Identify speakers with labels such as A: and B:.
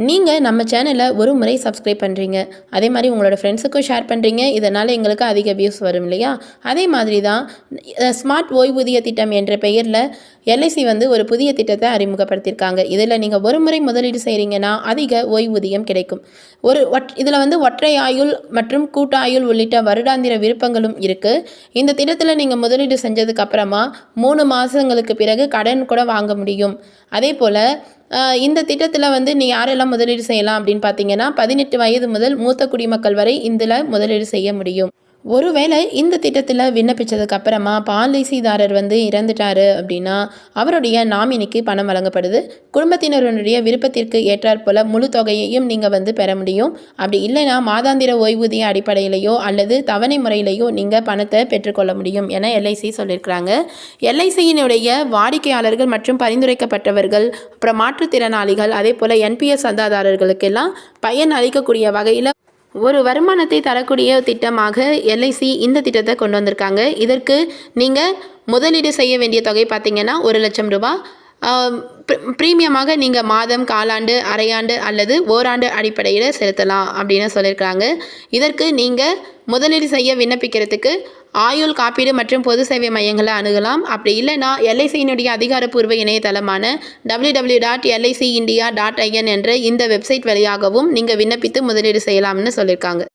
A: நீங்கள் நம்ம சேனலை ஒரு முறை சப்ஸ்கிரைப் பண்ணுறீங்க, அதே மாதிரி உங்களோட ஃப்ரெண்ட்ஸுக்கும் ஷேர் பண்ணுறீங்க. இதனால் எங்களுக்கு அதிக வியூஸ் வரும் இல்லையா? அதே மாதிரி தான் ஸ்மார்ட் ஓய்வூதிய திட்டம் என்ற பெயரில் எல்ஐசி வந்து ஒரு புதிய திட்டத்தை அறிமுகப்படுத்தியிருக்காங்க. இதில் நீங்கள் ஒரு முறை முதலீடு செய்கிறீங்கன்னா அதிக ஓய்வூதியம் கிடைக்கும். இதில் வந்து ஒற்றை ஆயுள் மற்றும் கூட்டாயுள் உள்ளிட்ட வருடாந்திர விருப்பங்களும் இருக்குது. இந்த திட்டத்தில் நீங்கள் முதலீடு செஞ்சதுக்கு அப்புறமா 3 மாதங்களுக்கு பிறகு கடன் கூட வாங்க முடியும். அதே போல் இந்த திட்டத்தில் வந்து நீ யாரெல்லாம் முதலீடு செய்யலாம் அப்படின்னு பார்த்தீங்கன்னா 18 வயது முதல் மூத்த குடிமக்கள் வரை இதில் முதலீடு செய்ய முடியும். ஒருவேளை இந்த திட்டத்தில் விண்ணப்பித்ததுக்கு அப்புறமா பாலிசிதாரர் வந்து இறந்துட்டாரு அப்படின்னா அவருடைய நாமினிக்கு பணம் வழங்கப்படுது. குடும்பத்தினருடைய விருப்பத்திற்கு ஏற்றாற் போல முழு தொகையையும் நீங்கள் வந்து பெற முடியும். அப்படி இல்லைன்னா மாதாந்திர ஓய்வூதிய அடிப்படையிலையோ அல்லது தவணை முறையிலையோ நீங்கள் பணத்தை பெற்றுக்கொள்ள முடியும் என எல்ஐசி சொல்லியிருக்கிறாங்க. எல்ஐசியினுடைய வாடிக்கையாளர்கள் மற்றும் பரிந்துரைக்கப்பட்டவர்கள், அப்புறம் மாற்றுத்திறனாளிகள், அதே போல் என்பிஎஸ் சந்தாதாரர்களுக்கெல்லாம் பயன் அளிக்கக்கூடிய வகையில் ஒரு வருமானத்தை தரக்கூடிய திட்டமாக எல்ஐசி இந்த திட்டத்தை கொண்டு வந்திருக்காங்க. இதற்கு நீங்கள் முதலீடு செய்ய வேண்டிய தொகை பார்த்திங்கன்னா 1,00,000 ரூபாய். ப்ரீமியமாக நீங்கள் மாதம், காலாண்டு, அரையாண்டு அல்லது ஓராண்டு அடிப்படையில் செலுத்தலாம் அப்படின்னு சொல்லியிருக்காங்க. இதற்கு நீங்கள் முதலீடு செய்ய விண்ணப்பிக்கிறதுக்கு ஆயுள் காப்பீடு மற்றும் பொது சேவை மையங்களை அணுகலாம். அப்படி இல்லைன்னா எல்ஐசியினுடைய அதிகாரப்பூர்வ இணையதளமான www.licindia.in என்ற இந்த வெப்சைட் வழியாகவும் நீங்கள் விண்ணப்பித்து முதலீடு செய்யலாம்னு சொல்லியிருக்காங்க.